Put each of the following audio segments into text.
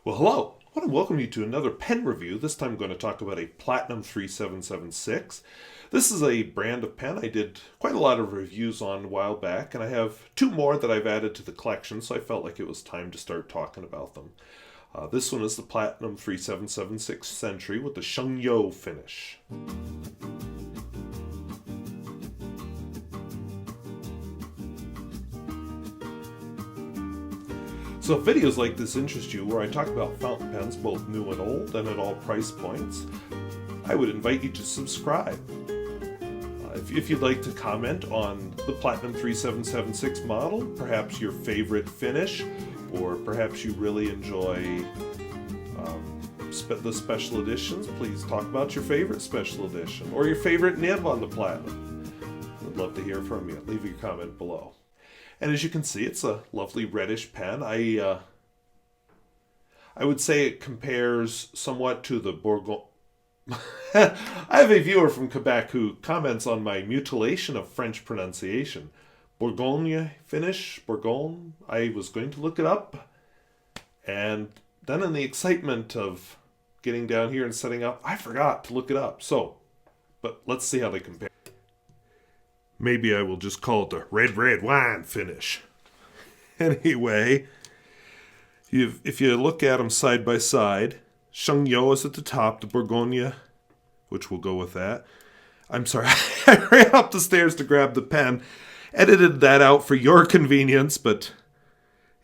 Well, hello. I want to welcome you to another pen review. This time I'm going to talk about a Platinum 3776. This is a brand of pen I did quite a lot of reviews on a while back, and I have two more that I've added to the collection, so I felt like it was time to start talking about them. This one is the Platinum 3776 Century with the Shungyo finish. So if videos like this interest you, where I talk about fountain pens, both new and old, and at all price points, I would invite you to subscribe. If you'd like to comment on the Platinum 3776 model, perhaps your favorite finish, or perhaps you really enjoy the special editions, please talk about your favorite special edition, or your favorite nib on the Platinum. I'd love to hear from you. Leave your comment below. And as you can see, it's a lovely reddish pen. I would say it compares somewhat to the Bourgogne. I have a viewer from Quebec who comments on my mutilation of French pronunciation. Bourgogne finish? Bourgogne? I was going to look it up. And then in the excitement of getting down here and setting up, I forgot to look it up. But let's see how they compare. Maybe I will just call it the red wine finish. Anyway, if you look at them side by side, Shungyo is at the top, the Bourgogne, which we'll go with that. I'm sorry, I ran up the stairs to grab the pen, edited that out for your convenience, but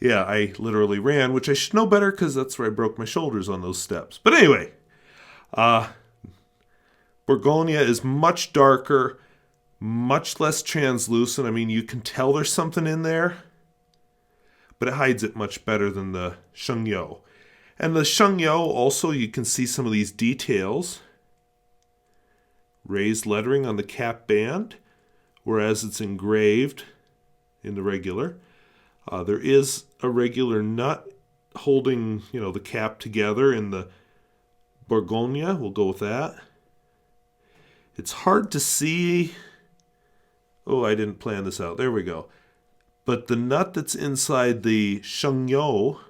yeah, I literally ran, which I should know better because that's where I broke my shoulders on those steps. But anyway, Bourgogne is much darker, much less translucent. I mean, you can tell there's something in there, but it hides it much better than the Shungyo. And the Shungyo, also, you can see some of these details. Raised lettering on the cap band, whereas it's engraved in the regular. There is a regular nut holding, the cap together in the Bourgogne. We'll go with that. It's hard to see. Oh, I didn't plan this out. There we go. But the nut that's inside the Shungyo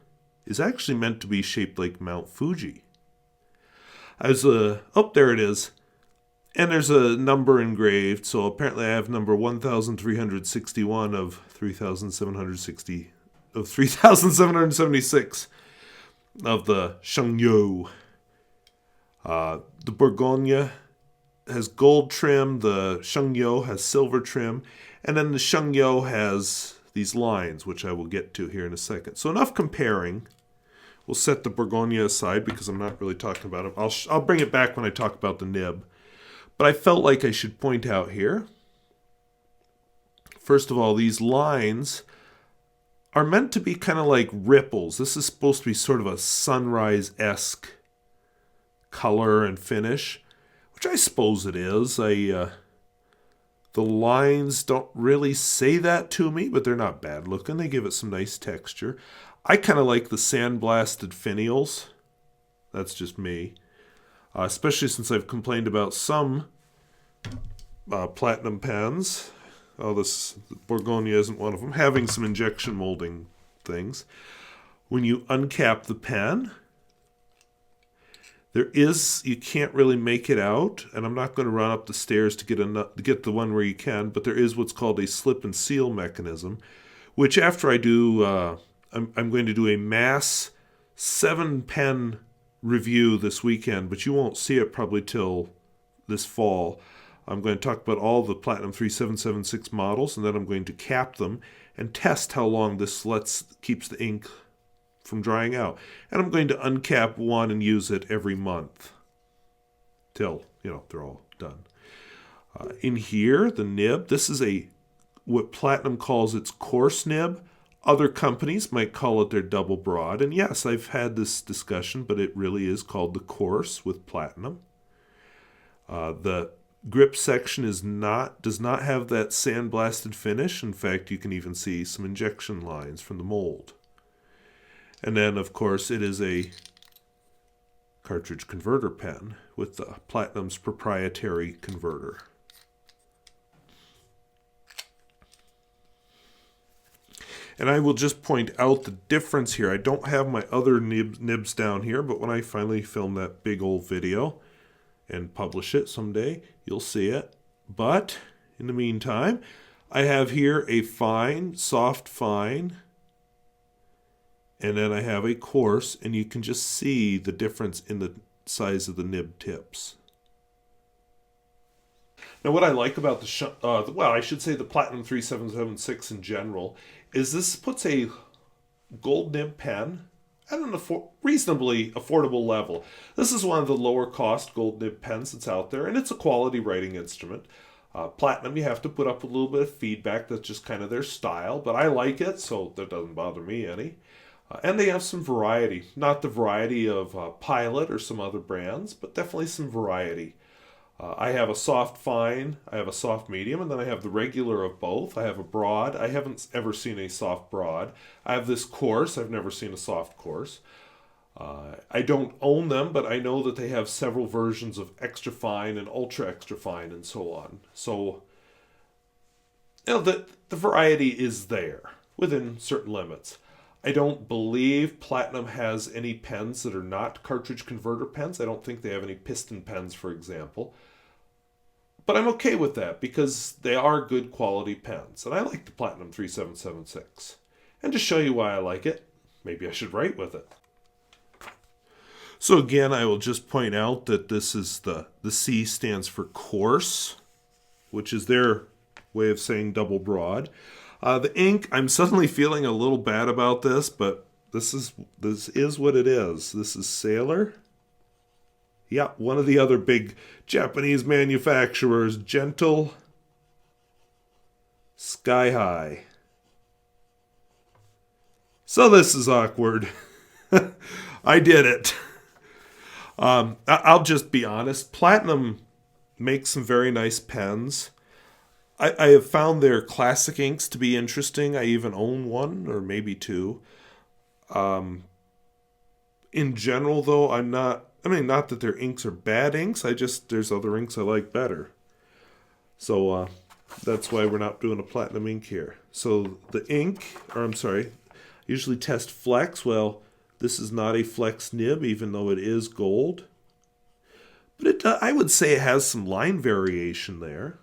is actually meant to be shaped like Mount Fuji. There it is. And there's a number engraved, so apparently I have number 1361 of 3776 of the Shungyo. The Bourgogne has gold trim, the Shungyo has silver trim, and then the Shungyo has these lines, which I will get to here in a second. So enough comparing. We'll set the Bourgogne aside because I'm not really talking about it. I'll bring it back when I talk about the nib. But I felt like I should point out here, first of all, these lines are meant to be kind of like ripples. This is supposed to be sort of a sunrise-esque color and finish, which I suppose it is. The lines don't really say that to me, but they're not bad looking. They give it some nice texture. I kind of like the sandblasted finials. That's just me. Especially since I've complained about some platinum pens. This Bourgogne isn't one of them. Having some injection molding things. When you uncap the pen, you can't really make it out, and I'm not going to run up the stairs to get the one where you can, but there is what's called a slip and seal mechanism, which after I do, I'm going to do a mass 7-pen review this weekend, but you won't see it probably till this fall. I'm going to talk about all the Platinum 3776 models, and then I'm going to cap them and test how long this keeps the ink from drying out. And I'm going to uncap one and use it every month till, they're all done. In here, the nib, this is what Platinum calls its coarse nib. Other companies might call it their double broad. And yes, I've had this discussion, but it really is called the coarse with Platinum. The grip section does not have that sandblasted finish. In fact, you can even see some injection lines from the mold. And then, of course, it is a cartridge converter pen with the Platinum's proprietary converter. And I will just point out the difference here. I don't have my other nibs down here, but when I finally film that big old video and publish it someday, you'll see it. But in the meantime, I have here a fine, soft fine, and then I have a coarse, and you can just see the difference in the size of the nib tips. Now, what I like about I should say the Platinum 3776 in general, is this puts a gold nib pen at an reasonably affordable level. This is one of the lower cost gold nib pens that's out there, and it's a quality writing instrument. Platinum, you have to put up a little bit of feedback. That's just kind of their style, but I like it, so that doesn't bother me any. And they have some variety. Not the variety of Pilot or some other brands, but definitely some variety. I have a soft fine, I have a soft medium, and then I have the regular of both. I have a broad. I haven't ever seen a soft broad. I have this coarse. I've never seen a soft coarse. I don't own them, but I know that they have several versions of extra fine and ultra extra fine and so on. So, the variety is there within certain limits. I don't believe Platinum has any pens that are not cartridge converter pens. I don't think they have any piston pens, for example. But I'm okay with that because they are good quality pens. And I like the Platinum 3776. And to show you why I like it, maybe I should write with it. So again, I will just point out that this is the C stands for coarse, which is their way of saying double broad. The ink, I'm suddenly feeling a little bad about this, but this is what it is. This is Sailor. Yeah, one of the other big Japanese manufacturers, Gentle Sky High. So this is awkward. I did it. I'll just be honest. Platinum makes some very nice pens. I have found their classic inks to be interesting. I even own one, or maybe two. In general, though, not that their inks are bad inks. There's other inks I like better. So that's why we're not doing a platinum ink here. So the ink, usually test flex. Well, this is not a flex nib, even though it is gold. But I would say it has some line variation there.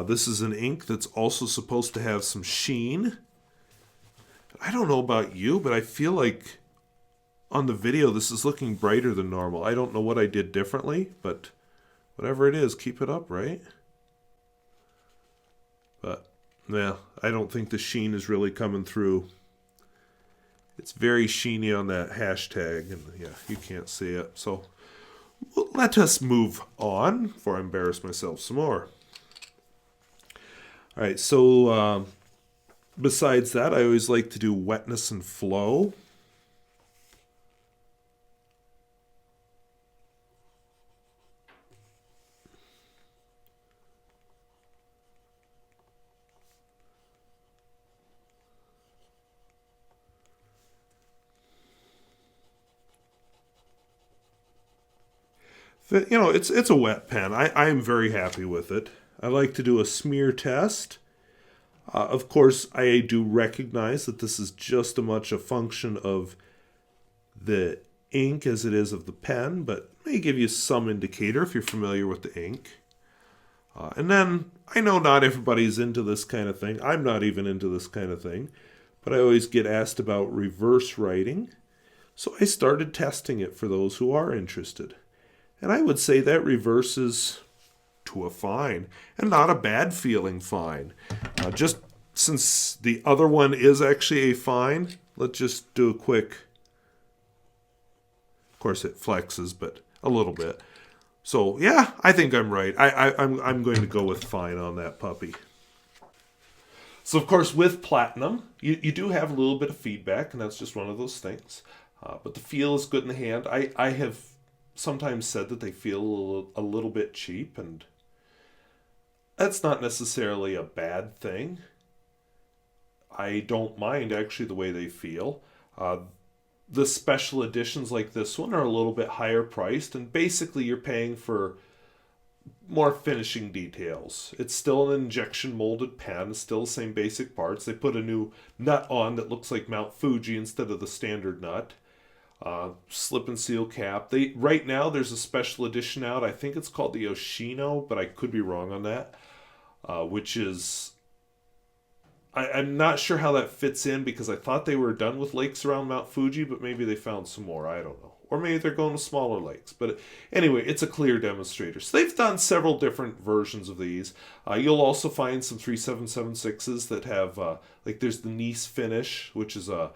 This is an ink that's also supposed to have some sheen. I don't know about you, but I feel like on the video this is looking brighter than normal. I don't know what I did differently, but whatever it is, keep it up, right? But, yeah, I don't think the sheen is really coming through. It's very sheeny on that hashtag, and yeah, you can't see it. So, let us move on before I embarrass myself some more. All right, so besides that, I always like to do Wetness and Flow. It's a wet pen. I am very happy with it. I like to do a smear test. Of course, I do recognize that this is just as much a function of the ink as it is of the pen, but may give you some indicator if you're familiar with the ink. And then, I know not everybody's into this kind of thing. I'm not even into this kind of thing. But I always get asked about reverse writing. So I started testing it for those who are interested. And I would say that reverses to a fine, and not a bad feeling fine. Just since the other one is actually a fine, let's just do a quick. Of course, it flexes, but a little bit. So yeah, I think I'm right. I'm going to go with fine on that puppy. So of course, with platinum, you do have a little bit of feedback, and that's just one of those things. But the feel is good in the hand. I have sometimes said that they feel a little bit cheap, and that's not necessarily a bad thing. I don't mind actually the way they feel. The special editions like this one are a little bit higher priced, and basically you're paying for more finishing details. It's still an injection molded pen, still the same basic parts. They put a new nut on that looks like Mount Fuji instead of the standard nut. Slip and seal cap. Right now there's a special edition out. I think it's called the Yoshino, but I could be wrong on that. Which is, I'm not sure how that fits in because I thought they were done with lakes around Mount Fuji, but maybe they found some more. I don't know. Or maybe they're going to smaller lakes. But anyway, it's a clear demonstrator. So they've done several different versions of these. You'll also find some 3776s that have, like there's the Nice finish, which is a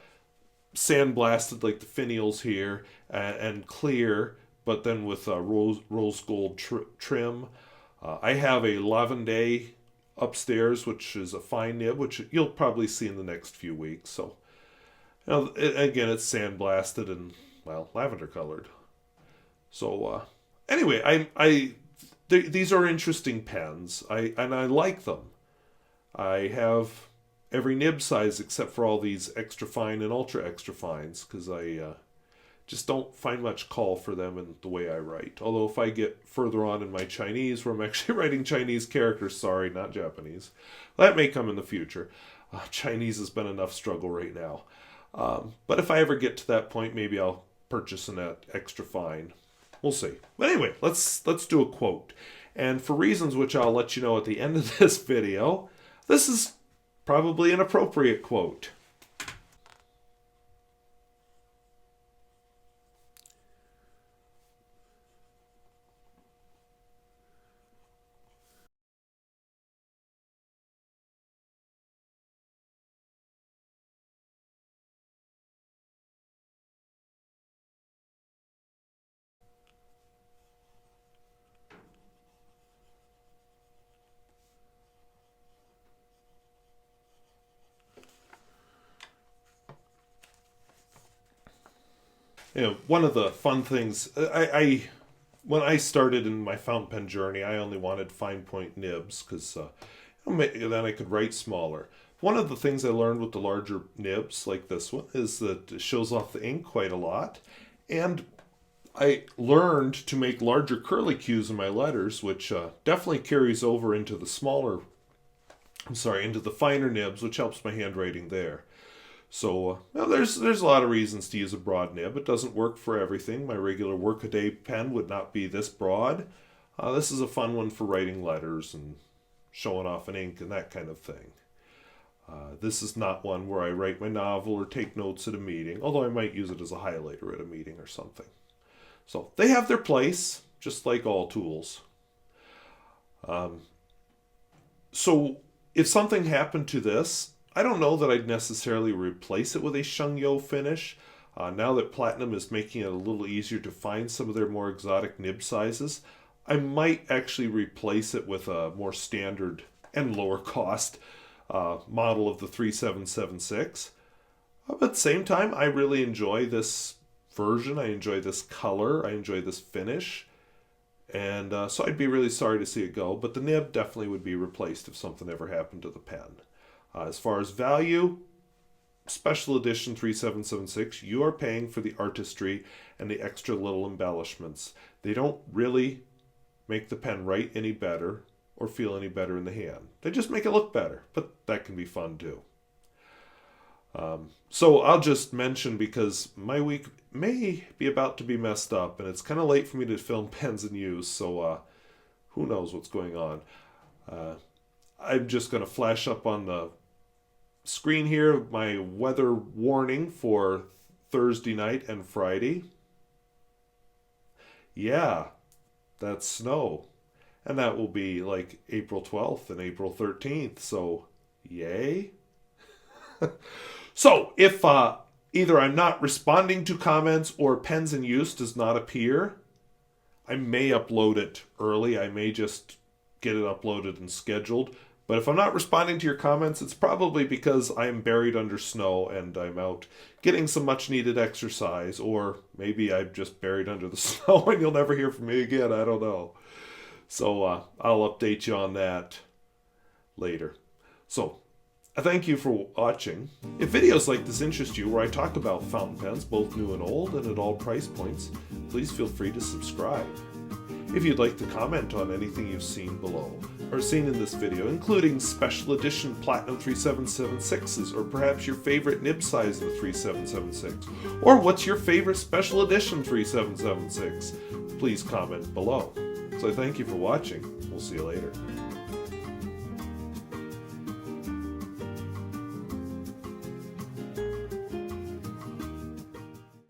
sandblasted like the finials here, and clear, but then with rose gold trim. I have a Lavender upstairs, which is a fine nib, which you'll probably see in the next few weeks. So, again, it's sandblasted and, well, lavender colored. So, anyway, these are interesting pens. I like them. I have every nib size except for all these extra fine and ultra extra fines because I just don't find much call for them in the way I write. Although if I get further on in my Chinese, where I'm actually writing Chinese characters, sorry, not Japanese, that may come in the future. Chinese has been enough struggle right now. But if I ever get to that point, maybe I'll purchase an extra fine. We'll see. But anyway, let's do a quote. And for reasons which I'll let you know at the end of this video, this is probably an appropriate quote. One of the fun things, when I started in my fountain pen journey, I only wanted fine point nibs because then I could write smaller. One of the things I learned with the larger nibs, like this one, is that it shows off the ink quite a lot. And I learned to make larger curlicues in my letters, which definitely carries over into the into the finer nibs, which helps my handwriting there. So there's a lot of reasons to use a broad nib. It doesn't work for everything. My regular workaday pen would not be this broad. This is a fun one for writing letters and showing off an ink and that kind of thing. This is not one where I write my novel or take notes at a meeting, although I might use it as a highlighter at a meeting or something. So they have their place, just like all tools. So if something happened to this, I don't know that I'd necessarily replace it with a Shungyo finish. Now that Platinum is making it a little easier to find some of their more exotic nib sizes, I might actually replace it with a more standard and lower cost model of the 3776. But at the same time, I really enjoy this version. I enjoy this color. I enjoy this finish. And so I'd be really sorry to see it go. But the nib definitely would be replaced if something ever happened to the pen. As far as value, special edition 3776, you are paying for the artistry and the extra little embellishments. They don't really make the pen write any better or feel any better in the hand. They just make it look better, but that can be fun too. So I'll just mention, because my week may be about to be messed up and it's kind of late for me to film pens in use, so who knows what's going on. I'm just going to flash up on the screen here my weather warning for Thursday night and Friday. Yeah, that's snow. And that will be like April 12th and April 13th. So, yay. So, if either I'm not responding to comments or pens in use does not appear, I may upload it early. I may just get it uploaded and scheduled. But if I'm not responding to your comments, it's probably because I'm buried under snow and I'm out getting some much needed exercise, or maybe I'm just buried under the snow and you'll never hear from me again. I don't know. So I'll update you on that later. So I thank you for watching. If videos like this interest you, where I talk about fountain pens, both new and old, and at all price points, please feel free to subscribe. If you'd like to comment on anything you've seen below, or seen in this video, including special edition Platinum 3776s, or perhaps your favorite nib size of the 3776, or what's your favorite special edition 3776, please comment below. So I thank you for watching. We'll see you later.